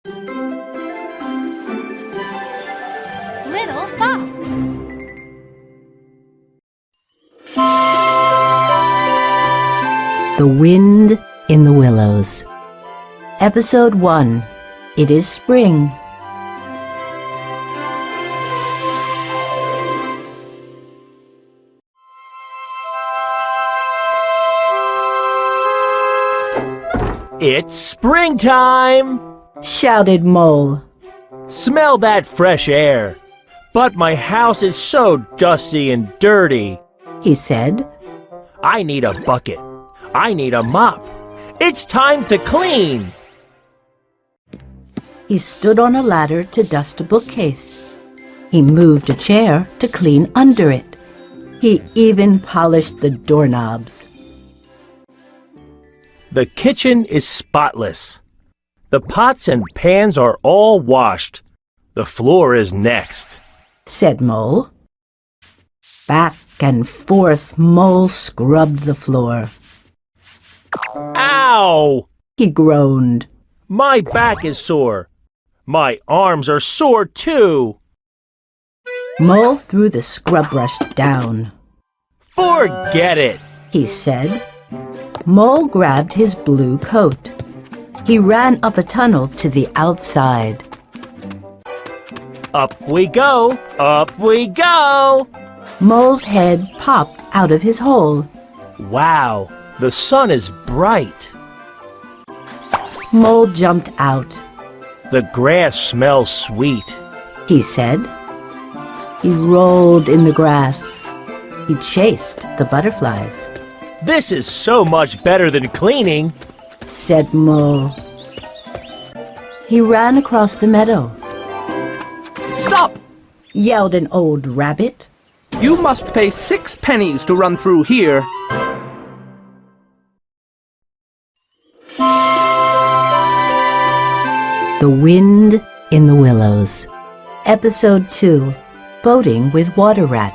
Little Fox. The Wind in the Willows. Episode 1. It is spring. It's springtime! Shouted Mole. Smell that fresh air. But my house is so dusty and dirty. He said. I need a bucket. I need a mop. It's time to clean. He stood on a ladder to dust a bookcase. He moved a chair to clean under it. He even polished the doorknobs. The kitchen is spotless. The pots and pans are all washed. The floor is next, said Mole. Back and forth, Mole scrubbed the floor. Ow! He groaned. My back is sore. My arms are sore too. Mole threw the scrub brush down. Forget it, he said. Mole grabbed his blue coat. He ran up a tunnel to the outside. Up we go, up we go. Mole's head popped out of his hole. Wow, the sun is bright. Mole jumped out. The grass smells sweet, he said. He rolled in the grass. He chased the butterflies. This is so much better than cleaning, said Mole. He ran across the meadow. Stop! Yelled an old rabbit. You must pay 6 pennies to run through here. The Wind in the Willows. Episode 2. Boating with Water Rat.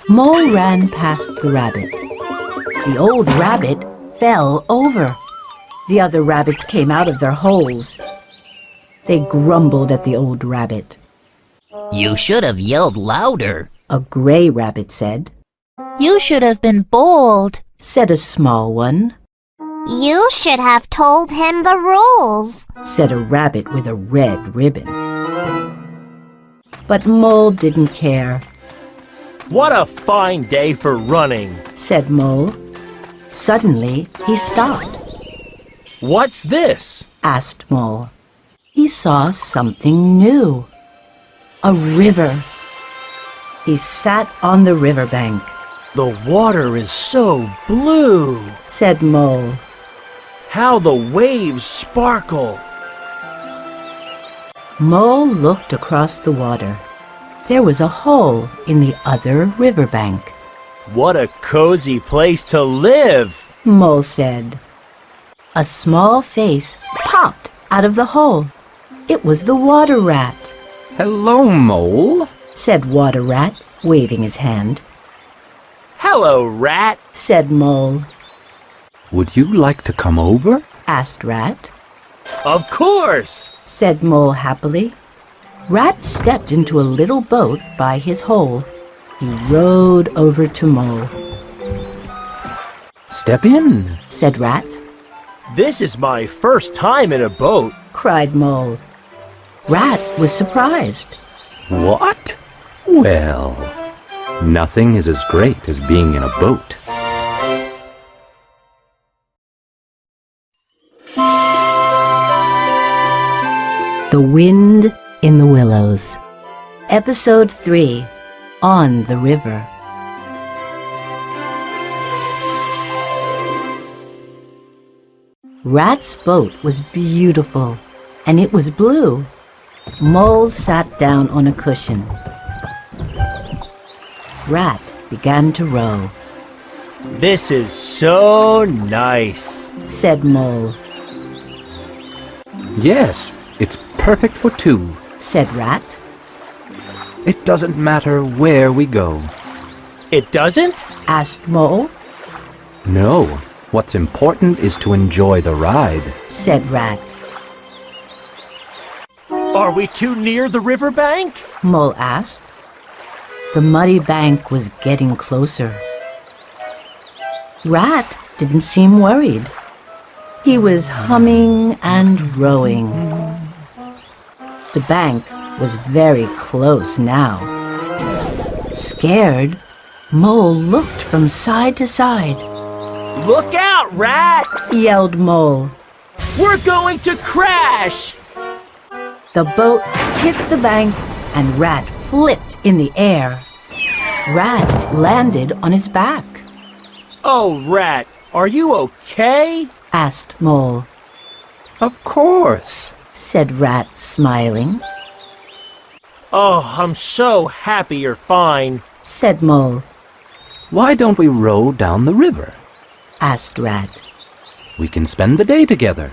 Mole ran past the rabbit. The old rabbit fell over. The other rabbits came out of their holes. They grumbled at the old rabbit. You should have yelled louder, A gray rabbit said. You should have been bold, Said a small one. You should have told him the rules, Said a rabbit with a red ribbon. But Mole didn't care. What a fine day for running, Said Mole. Suddenly, he stopped. What's this? Asked Mole. He saw something new. A river. He sat on the riverbank. The water is so blue, Said Mole. How the waves sparkle. Mole looked across the water. There was a hole in the other riverbank. What a cozy place to live, Mole said. A small face popped out of the hole. It was the Water Rat, Hello, Mole. said Water Rat, waving his hand. Hello, Rat. Said Mole. Would you like to come over? Asked Rat. Of course. Said Mole happily. Rat stepped into a little boat by his hole. He rowed over to Mole. Step in. Said Rat. This is my first time in a boat. Cried Mole. Rat was surprised. What? Well, nothing is as great as being in a boat. The Wind in the Willows. Episode 3. On the River. Rat's boat was beautiful, and it was blue. Mole sat down on a cushion. Rat began to row. This is so nice, said Mole. Yes, it's perfect for 2, said Rat. It doesn't matter where we go. It doesn't? Asked Mole. No, What's important is to enjoy the ride, said Rat. Are we too near the riverbank? Mole asked. The muddy bank was getting closer. Rat didn't seem worried. He was humming and rowing. The bank was very close now. Scared, Mole looked from side to side. Look out, Rat! Yelled Mole. We're going to crash! The boat hit the bank and Rat flipped in the air. Rat landed on his back. Oh, Rat, are you okay? Asked Mole. Of course, Said Rat, smiling. Oh, I'm so happy you're fine. Said Mole. Why don't we row down the river? Asked Rat. We can spend the day together.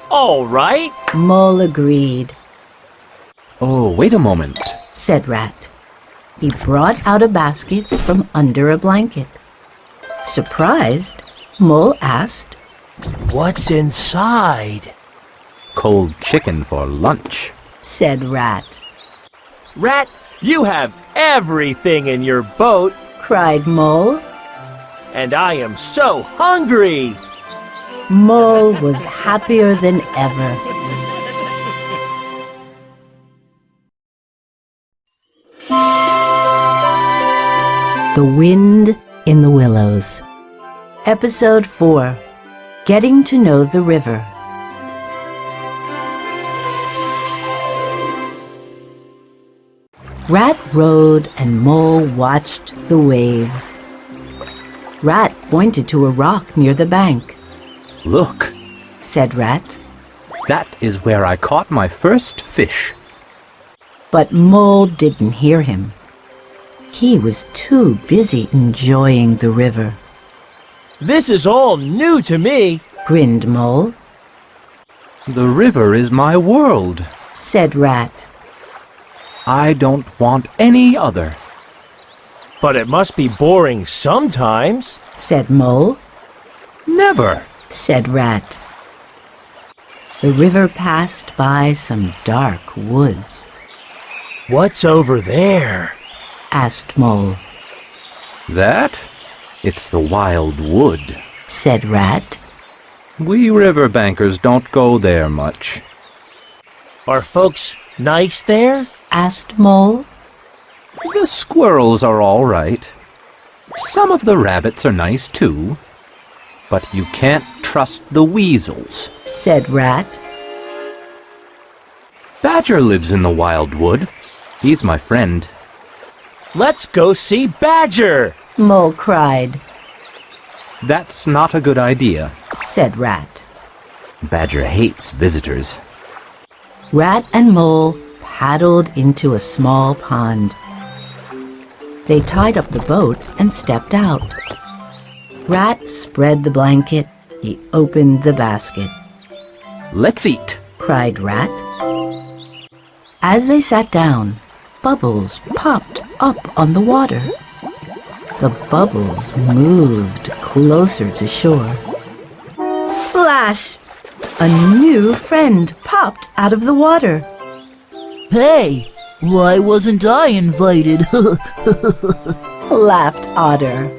All right. Mole agreed. Oh, wait a moment. Said Rat. He brought out a basket from under a blanket. Surprised, Mole asked, What's inside? Cold chicken for lunch. Said Rat. Rat, you have everything in your boat, Cried Mole. and I am so hungry. Mole was happier than ever. The Wind in the Willows. Episode 4. Getting to Know the River. Rat rowed and Mole watched the waves. Rat pointed to a rock near the bank. Look, Said Rat. that is where I caught my first fish. But Mole didn't hear him. He was too busy enjoying the river. This is all new to me. Grinned Mole. The river is my world. Said Rat. I don't want any other. But it must be boring sometimes. Said Mole. Never. Said Rat. The river passed by some dark woods. What's over there? Asked Mole. That? It's the wild wood. Said Rat. We riverbankers don't go there much. Are folks nice there? Asked Mole. The squirrels are all right. Some of the rabbits are nice too. But you can't trust the weasels. Said Rat. Badger lives in the wild wood. He's my friend. Let's go see Badger. Mole cried. That's not a good idea. Said Rat. Badger hates visitors. Rat and Mole paddled into a small pond. They tied up the boat and stepped out. Rat spread the blanket. He opened the basket. Let's eat. Cried Rat. As they sat down, bubbles popped up on the water. The bubbles moved closer to shore. Splash! A new friend popped out of the water. Hey, why wasn't I invited? Laughed Otter.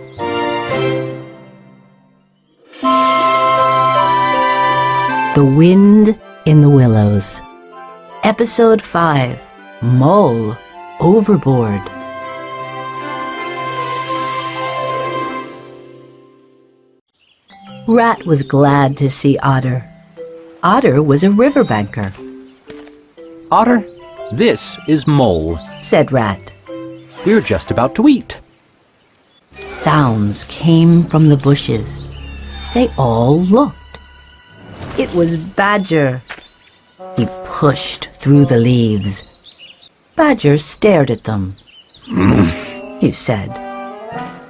The Wind in the Willows. Episode 5. Mole Overboard. Rat was glad to see Otter. Otter was a riverbanker. Otter, this is Mole. Said Rat. We're just about to eat. Sounds came from the bushes. They all looked. It was Badger. He pushed through the leaves. Badger stared at them. He said.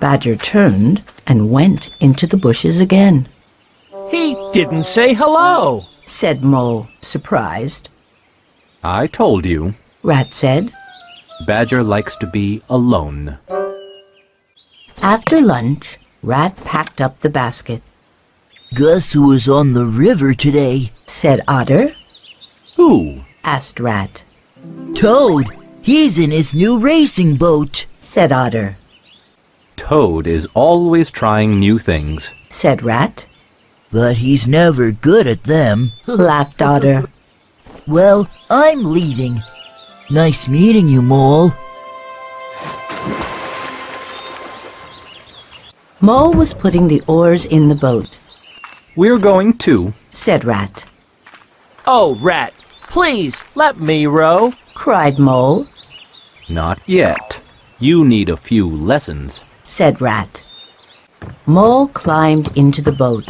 Badger turned and went into the bushes again. He didn't say hello. Said Mole, surprised. I told you. Rat said. Badger likes to be alone. After lunch, Rat packed up the basket. Guess who was on the river today? said Otter. Who? Asked Rat. Toad. He's in his new racing boat, said Otter. Toad is always trying new things. Said Rat. but he's never good at them. Laughed Otter. Well, I'm leaving. Nice meeting you, Mole. Mole was putting the oars in the boat. We're going too, Said Rat. Oh, Rat, please let me row. Cried Mole. Not yet. You need a few lessons. Said Rat. Mole climbed into the boat.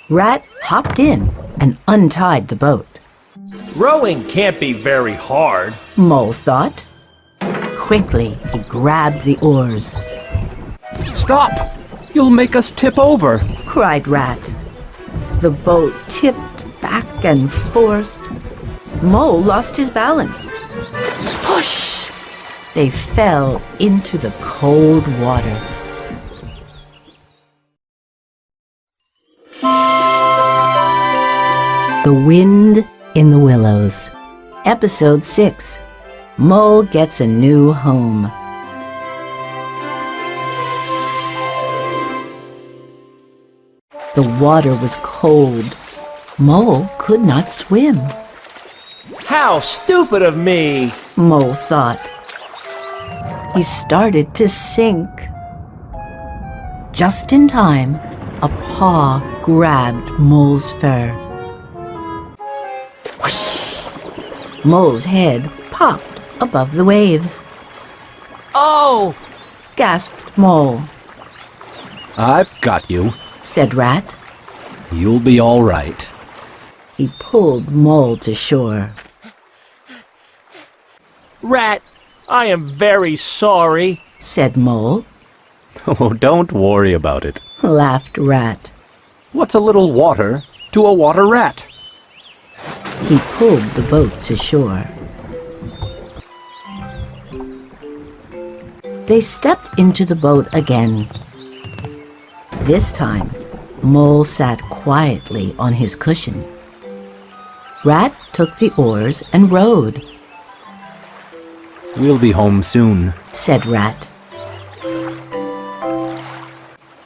Rat hopped in and untied the boat. Rowing can't be very hard. Mole thought. Quickly, he grabbed the oars. Stop! You'll make us tip over. Cried Rat. The boat tipped back and forth. Mole lost his balance. Spush! They fell into the cold water. The Wind in the Willows. Episode 6. Mole gets a new home. The water was cold. Mole could not swim. How stupid of me! Mole thought. He started to sink. Just in time, a paw grabbed Mole's fur. Whoosh! Mole's head popped above the waves. Oh! Gasped Mole. I've got you. Said Rat. You'll be all right. He pulled Mole to shore. Rat, I am very sorry. Said Mole. Oh, don't worry about it. Laughed Rat. What's a little water to a water rat? He pulled the boat to shore. They stepped into the boat again. This time, Mole sat quietly on his cushion. Rat took the oars and rowed. We'll be home soon. Said Rat.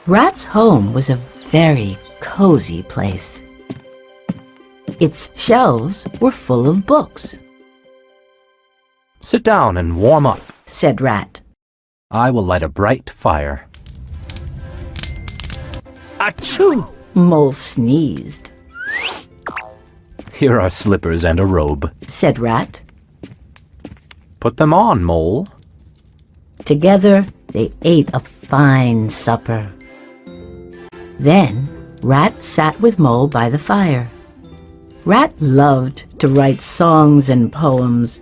Rat's home was a very cozy place. Its shelves were full of books. Sit down and warm up. Said Rat. I will light a bright fire. Achoo! Mole sneezed. Here are slippers and a robe. Said Rat. Put them on, Mole. Together, they ate a fine supper. Then, Rat sat with Mole by the fire. Rat loved to write songs and poems.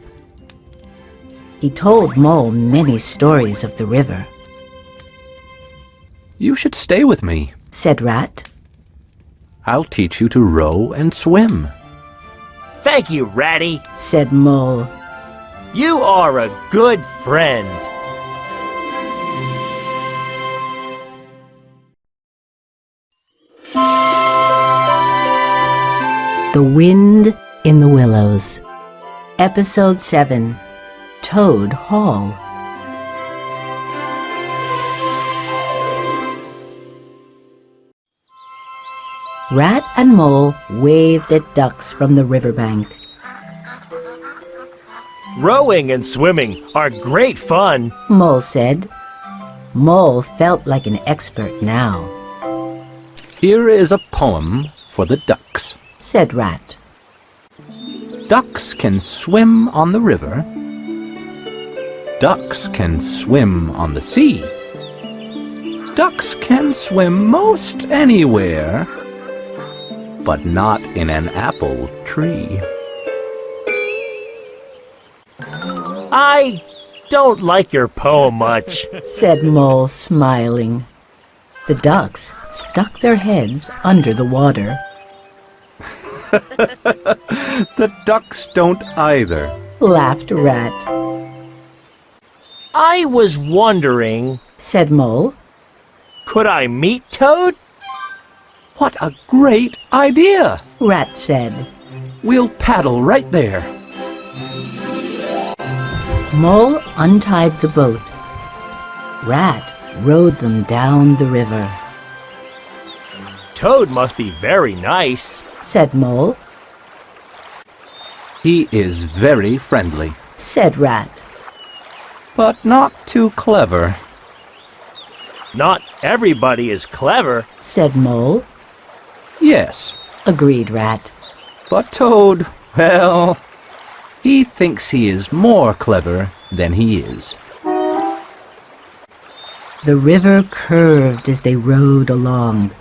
He told Mole many stories of the river. You should stay with me. Said Rat. I'll teach you to row and swim. Thank you, Ratty. Said Mole. You are a good friend. The Wind in the Willows. Episode 7. Toad Hall. Rat and Mole waved at ducks from the riverbank. Rowing and swimming are great fun. Mole said. Mole felt like an expert now. Here is a poem for the ducks. Said Rat. Ducks can swim on the river. Ducks can swim on the sea. Ducks can swim most anywhere, but not in an apple tree. I don't like your poem much. Said Mole, smiling. The ducks stuck their heads under the water. The ducks don't either. Laughed Rat. I was wondering, Said Mole. could I meet Toad? What a great idea! Rat said. We'll paddle right there. Mole untied the boat. Rat rowed them down the river. Toad must be very nice, Said Mole. He is very friendly, Said Rat. but not too clever. Not everybody is clever. Said Mole. Yes, Agreed Rat. but Toad, well, he thinks he is more clever than he is. The river curved as they rowed along.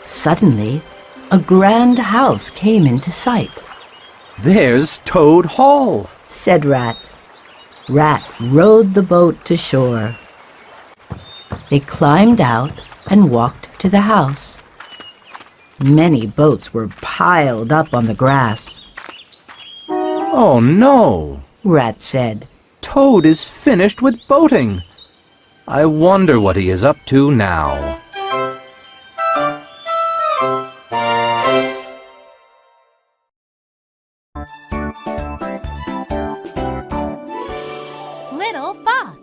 Suddenly, a grand house came into sight. There's Toad Hall. Said Rat. Rat rowed the boat to shore. They climbed out and walked to the house. Many boats were piled up on the grass. Oh no, Rat said. Toad is finished with boating. I wonder what he is up to now. Little fox.